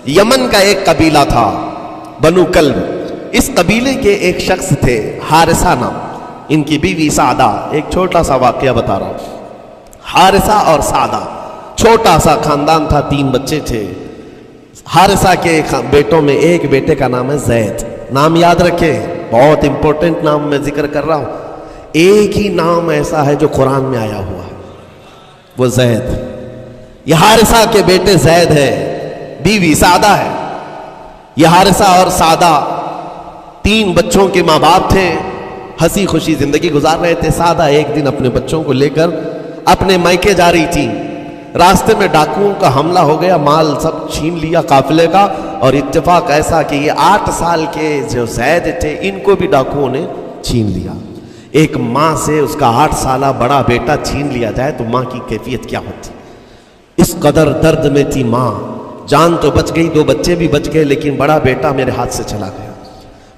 یمن کا ایک قبیلہ تھا بنو کلب. اس قبیلے کے ایک شخص تھے حارثہ نام، ان کی بیوی سعدہ. ایک چھوٹا سا واقعہ بتا رہا ہوں. حارثہ اور سعدہ چھوٹا سا خاندان تھا، 3 بچے تھے. حارثہ کے بیٹوں میں ایک بیٹے کا نام ہے زید. نام یاد رکھے، بہت امپورٹنٹ نام میں ذکر کر رہا ہوں. ایک ہی نام ایسا ہے جو قرآن میں آیا ہوا ہے، وہ زید. یہ حارثہ کے بیٹے زید ہے، بیوی سعدہ ہے. یہ حارثہ اور سعدہ 3 بچوں کے ماں باپ تھے، ہنسی خوشی زندگی گزار رہے تھے. سعدہ ایک دن اپنے بچوں کو لے کر اپنے مائکے جا رہی تھی. راستے میں ڈاکوؤں کا حملہ ہو گیا، مال سب چھین لیا قافلے کا. اور اتفاق ایسا کہ یہ 8 سال کے جو زید تھے ان کو بھی ڈاکوؤں نے چھین لیا. ایک ماں سے اس کا 8 سالہ بڑا بیٹا چھین لیا جائے تو ماں کی کیفیت کیا ہوتی. اس قدر درد میں تھی ماں. جان تو بچ گئی، 2 بچے بھی بچ گئے، لیکن بڑا بیٹا میرے ہاتھ سے چلا گیا.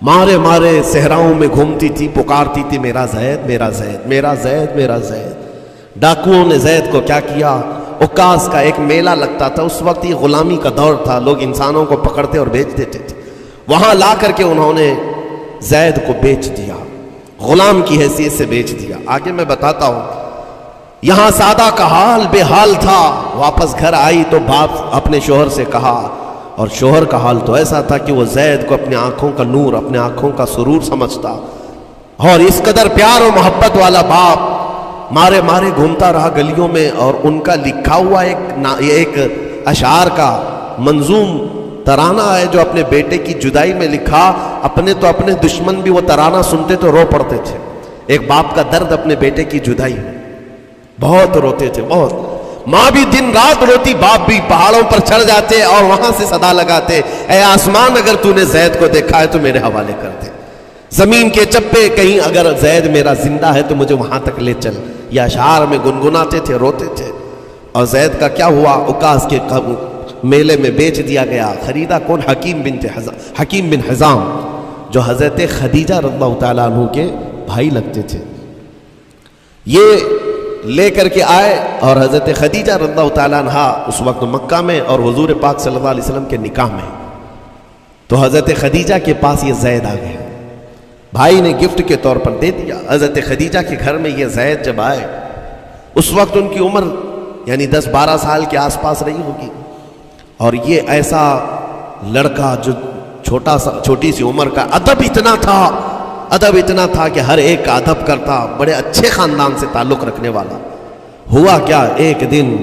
مارے مارے صحراؤں میں گھومتی تھی، پکارتی تھی میرا زید میرا زید میرا زید میرا زید. ڈاکوؤں نے زید کو کیا کیا، عکاظ کا ایک میلہ لگتا تھا. اس وقت یہ غلامی کا دور تھا، لوگ انسانوں کو پکڑتے اور بیچ دیتے تھے. وہاں لا کر کے انہوں نے زید کو بیچ دیا، غلام کی حیثیت سے بیچ دیا. آگے میں بتاتا ہوں. یہاں سعدہ کا حال بے حال تھا. واپس گھر آئی تو باپ اپنے شوہر سے کہا، اور شوہر کا حال تو ایسا تھا کہ وہ زید کو اپنے آنکھوں کا نور، اپنے آنکھوں کا سرور سمجھتا. اور اس قدر پیار و محبت والا باپ مارے مارے گھومتا رہا گلیوں میں. اور ان کا لکھا ہوا ایک اشعار کا منظوم ترانہ ہے جو اپنے بیٹے کی جدائی میں لکھا. اپنے دشمن بھی وہ ترانہ سنتے تو رو پڑتے تھے. ایک باپ کا درد اپنے بیٹے کی جدائی میں، بہت روتے تھے بہت. ماں بھی دن رات روتی، باپ بھی پہاڑوں پر چڑھ جاتے اور وہاں سے صدا لگاتے، اے آسمان اگر تو نے زید کو دیکھا ہے تو میرے حوالے کر دے. زمین کے چپے کہیں اگر زید میرا زندہ ہے تو مجھے وہاں تک لے چل. یہ اشعار میں گنگناتے تھے، روتے تھے. اور زید کا کیا ہوا، عکاظ کے میلے میں بیچ دیا گیا. خریدا کون؟ حکیم بن حزام، جو حضرت خدیجہ رضی اللہ تعالیٰ عنہ کے بھائی لگتے تھے. یہ لے کر کے آئے اور حضرت خدیجہ رضی اللہ تعالیٰ عنہ اس وقت مکہ میں اور حضور پاک صلی اللہ علیہ وسلم کے نکاح میں. تو حضرت خدیجہ کے پاس یہ زید آ گیا، بھائی نے گفٹ کے طور پر دے دیا. حضرت خدیجہ کے گھر میں یہ زید جب آئے، اس وقت ان کی عمر یعنی 10-12 سال کے آس پاس رہی ہوگی. اور یہ ایسا لڑکا جو چھوٹی سی عمر کا، ادب اتنا تھا کہ ہر ایک کا ادب کرتا، بڑے اچھے خاندان سے تعلق رکھنے والا. ہوا کیا، ایک دن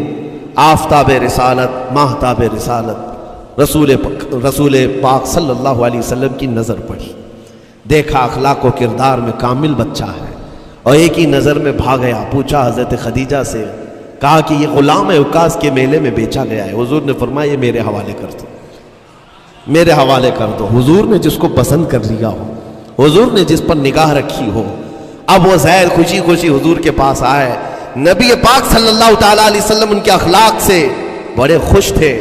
آفتاب رسالت، ماہتاب رسالت رسول پاک صلی اللہ علیہ وسلم کی نظر پڑی. دیکھا اخلاق و کردار میں کامل بچہ ہے، اور ایک ہی نظر میں بھاگ گیا. پوچھا حضرت خدیجہ سے، کہا کہ یہ غلام عکاظ کے میلے میں بیچا گیا ہے. حضور نے فرمایا یہ میرے حوالے کر دو، میرے حوالے کر دو. حضور نے جس کو پسند کر لیا ہو، حضور نے جس پر نگاہ رکھی ہو. اب وہ زید خوشی خوشی حضور کے پاس آئے. نبی پاک صلی اللہ تعالیٰ علیہ وسلم ان کے اخلاق سے بڑے خوش تھے،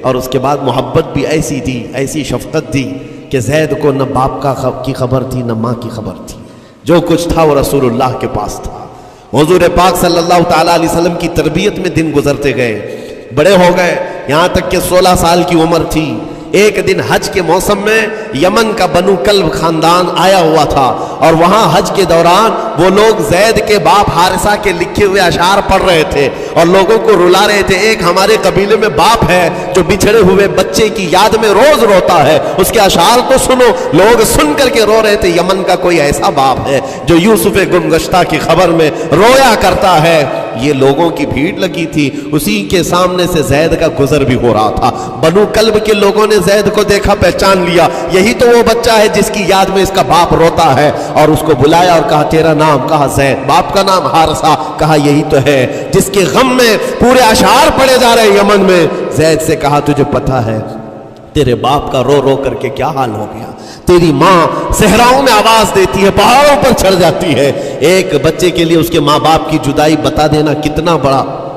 اور اس کے بعد محبت بھی ایسی دی، ایسی شفقت دی کہ زید کو نہ باپ کی خبر تھی نہ ماں کی خبر تھی. جو کچھ تھا وہ رسول اللہ کے پاس تھا. حضور پاک صلی اللہ تعالیٰ علیہ وسلم کی تربیت میں دن گزرتے گئے، بڑے ہو گئے، یہاں تک کہ 16 سال کی عمر تھی. ایک دن حج کے موسم میں یمن کا بنو کلب خاندان آیا ہوا تھا، اور وہاں حج کے دوران وہ لوگ زید کے باپ حارثہ کے لکھے ہوئے اشعار پڑھ رہے تھے اور لوگوں کو رلا رہے تھے. ایک ہمارے قبیلے میں باپ ہے جو بچھڑے ہوئے بچے کی یاد میں روز روتا ہے، اس کے اشعار تو سنو. لوگ سن کر کے رو رہے تھے، یمن کا کوئی ایسا باپ ہے جو یوسف گمگشتہ کی خبر میں رویا کرتا ہے. یہ لوگوں کی بھیڑ لگی تھی، اسی کے سامنے سے زید کا گزر بھی ہو رہا تھا. بنو کلب کے لوگوں نے زید کو دیکھا، پہچان لیا، یہی تو وہ بچہ ہے جس کی یاد میں اس کا باپ روتا ہے. اور اس کو بلایا اور کہا تیرا نام؟ کہا زید. باپ کا نام حارثہ. کہا یہی تو ہے جس کے غم میں پورے اشعار پڑے جا رہے یمن میں. زید سے کہا تجھے پتہ ہے تیرے باپ کا رو رو کر کے کیا حال ہو گیا؟ تیری ماں صحراؤں میں آواز دیتی ہے، پہاڑوں پر چڑھ جاتی ہے. ایک بچے کے لیے اس کے ماں باپ کی جدائی بتا دینا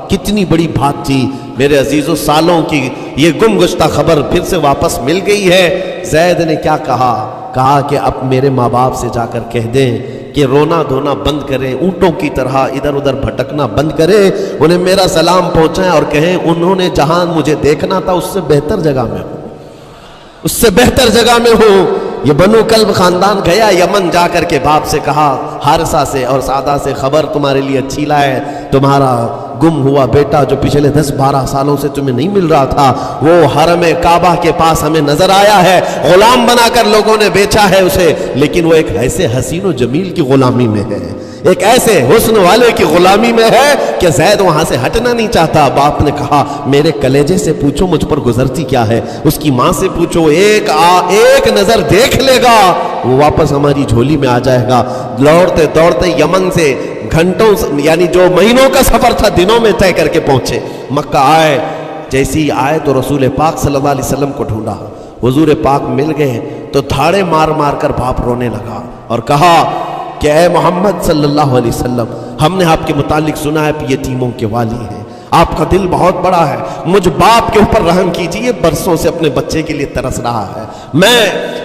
کتنی بڑی بات تھی. میرے عزیزوں، سالوں کی یہ گم گشتہ خبر پھر سے واپس مل گئی ہے. زید نے کیا کہا کہ اب میرے ماں باپ سے جا کر کہہ دیں کہ رونا دھونا بند کریں، اونٹوں کی طرح ادھر ادھر بھٹکنا بند کریں، انہیں میرا سلام پہنچائیں اور کہیں انہوں نے جہاں مجھے دیکھنا تھا اس سے بہتر جگہ میں ہوں. اس سے بہتر جگہ میں ہوں۔ یہ بنو کلب خاندان گیا یمن، جا کر کے باپ سے کہا، حارثہ سے اور سعدہ سے، خبر تمہارے لیے اچھی لائے، تمہارا گم ہوا بیٹا جو پچھلے 10-12 سالوں سے تمہیں نہیں مل رہا تھا، وہ حرم کعبہ کے پاس ہمیں نظر آیا ہے، غلام بنا کر لوگوں نے بیچا ہے اسے، لیکن وہ ایک ایسے حسین و جمیل کی غلامی میں ہے، ایک ایسے حسن والے کی غلامی میں ہے کہ زید وہاں سے ہٹنا نہیں چاہتا۔ باپ نے کہا میرے کلیجے سے پوچھو مجھ پر گزرتی کیا ہے، اس کی ماں سے پوچھو، ایک نظر دیکھ لے گا وہ واپس ہماری جھولی میں آ جائے گا۔ دوڑتے دوڑتے یمن سے گھنٹوں یعنی جو مہینوں کا سفر تھا دنوں میں طے کر کے پہنچے، مکہ آئے، جیسی آئے تو رسول پاک صلی اللہ علیہ وسلم کو ڈھونڈا، حضور پاک مل گئے تو دھاڑے مار مار کر باپ رونے لگا اور کہا کہ اے محمد صلی اللہ علیہ وسلم، ہم نے آپ کے متعلق سنا ہے کہ یتیموں کے والی ہیں، آپ کا دل بہت بڑا ہے، مجھ باپ کے اوپر رحم کیجئے، برسوں سے اپنے بچے کے لیے ترس رہا ہے، میں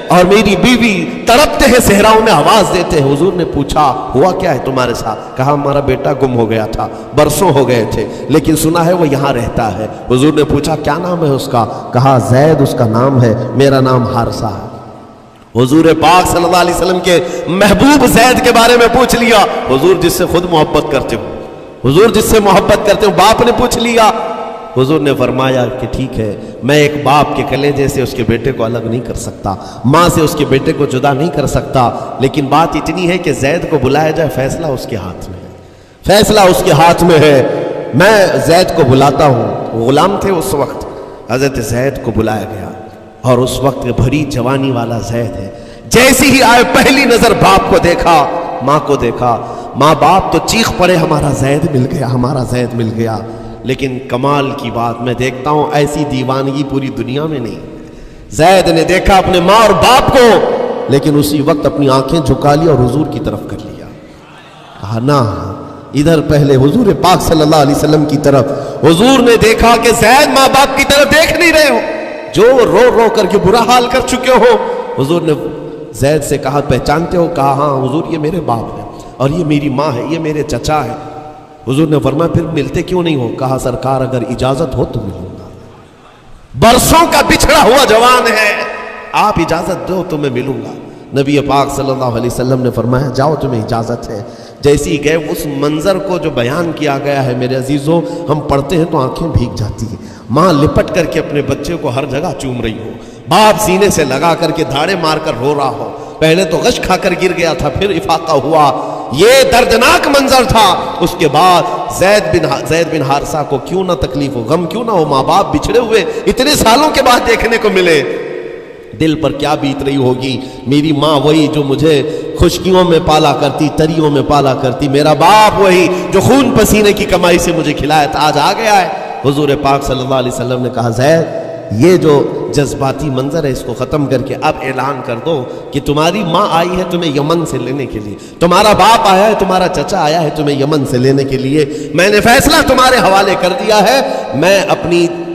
اور میری بیوی تڑپتے ہیں، صحراؤں میں آواز دیتے ہیں۔ حضور نے پوچھا ہوا کیا ہے تمہارے ساتھ؟ کہا ہمارا بیٹا گم ہو گیا تھا، برسوں ہو گئے تھے، لیکن سنا ہے وہ یہاں رہتا ہے۔ حضور نے پوچھا کیا نام ہے اس کا؟ کہا زید اس کا نام ہے، میرا نام حارثہ ہے۔ حضور پاک صلی اللہ علیہ وسلم کے محبوب زید کے بارے میں پوچھ لیا، حضور جس سے خود محبت کرتے ہو، حضور جس سے محبت کرتے ہو، باپ نے پوچھ لیا۔ حضور نے فرمایا کہ ٹھیک ہے، میں ایک باپ کے کلیجے سے اس کے بیٹے کو الگ نہیں کر سکتا، ماں سے اس کے بیٹے کو جدا نہیں کر سکتا، لیکن بات اتنی ہے کہ زید کو بلایا جائے، فیصلہ اس کے ہاتھ میں ہے، فیصلہ اس کے ہاتھ میں ہے، میں زید کو بلاتا ہوں۔ غلام تھے اس وقت، حضرت زید کو بلایا گیا اور اس وقت بھری جوانی والا زید ہے، جیسی ہی آئے پہلی نظر باپ کو دیکھا، ماں کو دیکھا، ماں باپ تو چیخ پڑے ہمارا زید مل گیا، ہمارا زید مل گیا۔ لیکن کمال کی بات میں دیکھتا ہوں ایسی دیوانگی پوری دنیا میں نہیں۔ زید نے دیکھا اپنے ماں اور باپ کو، لیکن اسی وقت اپنی آنکھیں جھکا لی اور حضور کی طرف کر لیا، کہا نہ، ادھر پہلے حضور پاک صلی اللہ علیہ وسلم کی طرف۔ حضور نے دیکھا کہ زید ماں باپ کی طرف دیکھ نہیں رہے ہو، جو رو رو کر کے برا حال کر چکے ہو۔ حضور نے زید سے کہا پہچانتے ہو؟ کہا ہاں حضور یہ میرے باپ ہیں اور یہ میری ماں ہے، یہ میرے چچا ہے۔ حضور نے فرمایا پھر ملتے کیوں نہیں ہو؟ کہا سرکار اگر اجازت ہو تو ملوں گا، برسوں کا بچھڑا ہوا جوان ہے، آپ اجازت دو تو میں ملوں گا۔ نبی پاک صلی اللہ علیہ وسلم نے فرمایا جاؤ تمہیں اجازت ہے۔ جیسے ہی گئے اس منظر کو جو بیان کیا گیا ہے میرے عزیزوں، ہم پڑھتے ہیں تو آنکھیں بھیگ جاتی ہیں۔ ماں لپٹ کر کے اپنے بچے کو ہر جگہ چوم رہی ہو، باپ سینے سے لگا کر کے دھاڑے مار کر رو رہا ہو، پہلے تو غش کھا کر گر گیا تھا، پھر افاقہ ہوا، یہ دردناک منظر تھا۔ اس کے بعد زید بن حارثہ کو کیوں نہ تکلیف ہو، غم کیوں نہ ہو، ماں باپ بچھڑے ہوئے اتنے سالوں کے بعد دیکھنے کو ملے، دل پر کیا بیت رہی ہوگی۔ میری ماں وہی جو مجھے خشکیوں میں پالا کرتی، تریوں میں پالا کرتی، میرا باپ وہی جو خون پسینے کی کمائی سے مجھے کھلایا تھا، آج آ گیا ہے۔ حضور پاک صلی اللہ علیہ وسلم نے کہا زید یہ جو جذباتی منظر ہے اس کو ختم کر کے اب اعلان کر دو کہ تمہاری ماں آئی ہے تمہیں یمن سے لینے کے لیے، تمہارا باپ آیا ہے، تمہارا چچا آیا ہے تمہیں یمن سے لینے کے لیے، میں نے فیصلہ تمہارے حوالے کر دیا ہے، میں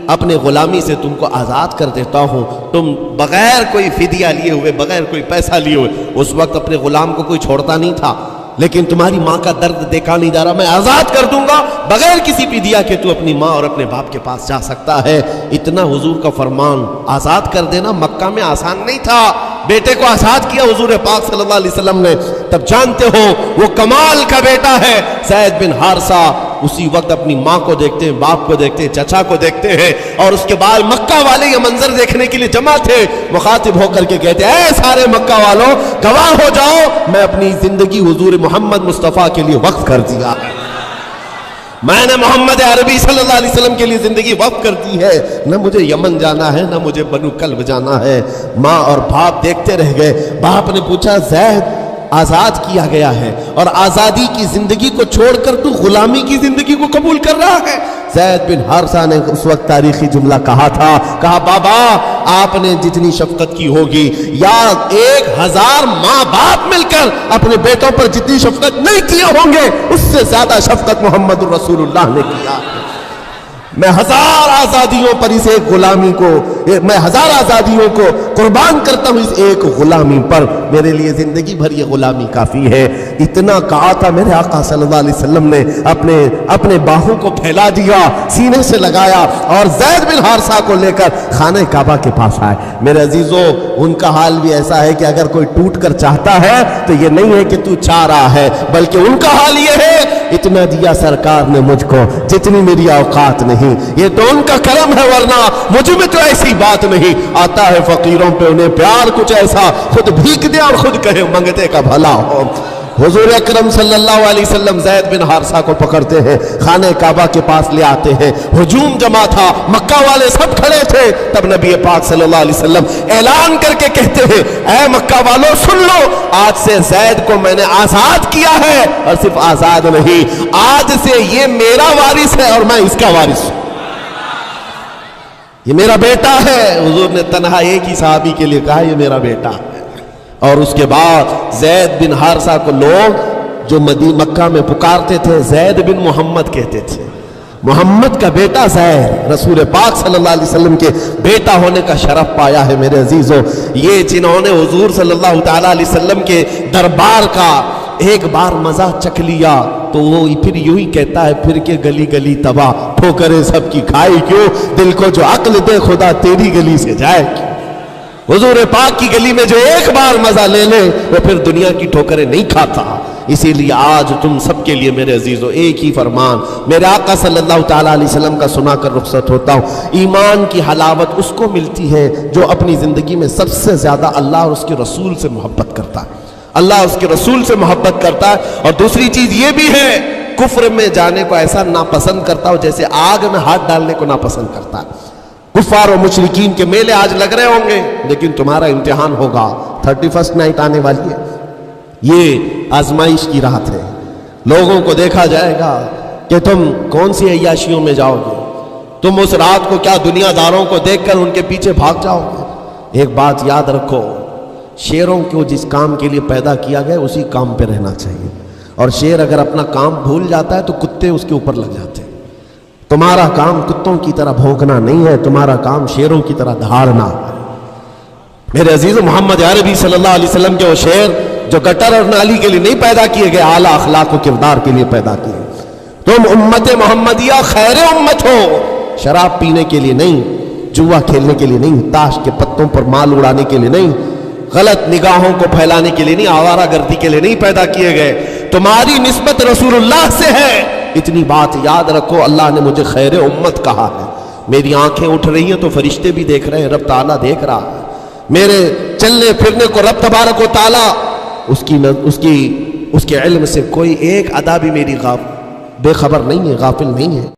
اپنے غلامی سے تم کو آزاد کر دیتا ہوں، تم بغیر کوئی فدیہ لیے ہوئے، بغیر کوئی پیسہ لیے ہوئے، اس وقت اپنے غلام کو کوئی چھوڑتا نہیں تھا، لیکن تمہاری ماں کا درد دیکھا نہیں جا رہا، میں آزاد کر دوں گا بغیر کسی فدیہ کے، تو اپنی ماں اور اپنے باپ کے پاس جا سکتا ہے۔ اتنا حضور کا فرمان، آزاد کر دینا مکہ میں آسان نہیں تھا، بیٹے کو آزاد کیا حضور پاک صلی اللہ علیہ وسلم نے، تب جانتے ہو وہ کمال کا بیٹا ہے زید بن حارثہ۔ اسی وقت اپنی ماں کو دیکھتے ہیں، باپ کو دیکھتے ہیں، چچا کو دیکھتے ہیں، اور اس کے بعد مکہ والے یہ منظر دیکھنے کے لیے جمع تھے، مخاطب ہو کر کے کہتے ہیں اے سارے مکہ والوں گواہ ہو جاؤ، میں اپنی زندگی حضور محمد مصطفیٰ کے لیے وقف کر دیا ہے، میں نے محمد عربی صلی اللہ علیہ وسلم کے لیے زندگی وقف کر دی ہے، نہ مجھے یمن جانا ہے، نہ مجھے بنو کلب جانا ہے۔ ماں اور باپ دیکھتے رہ گئے۔ باپ نے پوچھا زید آزاد کیا گیا ہے اور آزادی کی زندگی کو چھوڑ کر تو غلامی کی زندگی کو قبول کر رہا ہے؟ زید بن حارثہ نے اس وقت تاریخی جملہ کہا تھا، کہا بابا آپ نے جتنی شفقت کی ہوگی یا 1000 ماں باپ مل کر اپنے بیٹوں پر جتنی شفقت نہیں کیے ہوں گے، اس سے زیادہ شفقت محمد الرسول اللہ نے کیا۔ میں ہزار آزادیوں پر اس ایک غلامی کو، میں ہزار آزادیوں کو قربان کرتا ہوں اس ایک غلامی پر، میرے لیے زندگی بھر یہ غلامی کافی ہے۔ اتنا کہا تھا میرے آقا صلی اللہ علیہ وسلم نے اپنے باہوں کو پھیلا دیا، سینے سے لگایا اور زید بن حارثہ کو لے کر خانہ کعبہ کے پاس آئے۔ میرے عزیزو، ان کا حال بھی ایسا ہے کہ اگر کوئی ٹوٹ کر چاہتا ہے تو یہ نہیں ہے کہ تو چاہ رہا ہے، بلکہ ان کا حال یہ ہے اتنا دیا سرکار نے مجھ کو جتنی میری اوقات نہیں، یہ تو ان کا کرم ہے، ورنہ مجھ میں تو ایسی بات نہیں۔ آتا ہے فقیروں پہ انہیں پیار کچھ ایسا، خود بھیک دے اور خود کہے منگتے کا بھلا ہو۔ حضور اکرم صلی اللہ علیہ وسلم زید بن حارثہ کو پکڑتے ہیں، خانہ کعبہ کے پاس لے آتے ہیں۔ ہجوم جمع تھا، مکہ والے سب کھڑے تھے، تب نبی پاک صلی اللہ علیہ وسلم اعلان کر کے کہتے ہیں، اے مکہ والوں سن لو، آج سے زید کو میں نے آزاد کیا ہے، اور صرف آزاد نہیں، آج سے یہ میرا وارث ہے اور میں اس کا وارث ہوں، یہ میرا بیٹا ہے۔ حضور نے تنہا ایک ہی صحابی کے لیے کہا یہ میرا بیٹا ہے۔ اور اس کے بعد زید بن حارثہ کو لوگ جو مکہ میں پکارتے تھے زید بن محمد کہتے تھے، محمد کا بیٹا زید، رسول پاک صلی اللہ علیہ وسلم کے بیٹا ہونے کا شرف پایا ہے۔ میرے عزیزو، یہ جنہوں نے حضور صلی اللہ تعالیٰ علیہ وسلم کے دربار کا ایک بار مزہ چکھ لیا تو وہ پھر یوں ہی کہتا ہے پھر کے گلی گلی تباہ، ٹھوکریں سب کی کھائی کیوں، دل کو جو عقل دے خدا تیری گلی سے جائے کیوں۔ حضور پاک کی گلی میں جو ایک بار مزہ لے لے وہ پھر دنیا کی ٹھوکریں نہیں کھاتا۔ اسی لیے آج تم سب کے لیے میرے عزیزو ایک ہی فرمان میرے آقا صلی اللہ تعالیٰ علیہ وسلم کا سنا کر رخصت ہوتا ہوں۔ ایمان کی حلاوت اس کو ملتی ہے جو اپنی زندگی میں سب سے زیادہ اللہ اور اس کے رسول سے محبت کرتا ہے، اللہ اس کے رسول سے محبت کرتا ہے۔ اور دوسری چیز یہ بھی ہے، کفر میں جانے کو ایسا ناپسند کرتا ہو جیسے آگ میں ہاتھ ڈالنے کو ناپسند کرتا ہے۔ کفار و مشرکین کے میلے آج لگ رہے ہوں گے، لیکن تمہارا امتحان ہوگا، 31 نائٹ آنے والی ہے، یہ آزمائش کی رات ہے۔ لوگوں کو دیکھا جائے گا کہ تم کون سی عیاشیوں میں جاؤ گے، تم اس رات کو کیا دنیا داروں کو دیکھ کر ان کے پیچھے بھاگ جاؤ گے۔ ایک بات یاد رکھو، شیروں کو جس کام کے لیے پیدا کیا گیا اسی کام پہ رہنا چاہیے، اور شیر اگر اپنا کام بھول جاتا ہے تو کتے اس کے اوپر لگ جاتے ہیں۔ تمہارا کام کتوں کی طرح بھونکنا نہیں ہے، تمہارا کام شیروں کی طرح دھاڑنا ہے۔ میرے عزیز محمد عربی صلی اللہ علیہ وسلم کے وہ شیر جو گٹر اور نالی کے لیے نہیں پیدا کیے گئے، اعلیٰ اخلاق و کردار کے لیے پیدا کیے۔ تم امت محمدیہ خیر امت ہو، شراب پینے کے لیے نہیں، جوا کھیلنے کے لیے نہیں، تاش کے پتوں پر مال اڑانے کے لیے نہیں، غلط نگاہوں کو پھیلانے کے لیے نہیں، آوارہ گردی کے لیے نہیں پیدا کیے گئے۔ تمہاری نسبت رسول اللہ سے ہے، اتنی بات یاد رکھو، اللہ نے مجھے خیر امت کہا ہے۔ میری آنکھیں اٹھ رہی ہیں تو فرشتے بھی دیکھ رہے ہیں، رب تعالیٰ دیکھ رہا ہے میرے چلنے پھرنے کو، رب تبارک و تعالیٰ اس کے علم سے کوئی ایک ادا بھی میری بے خبر نہیں ہے، غافل نہیں ہے۔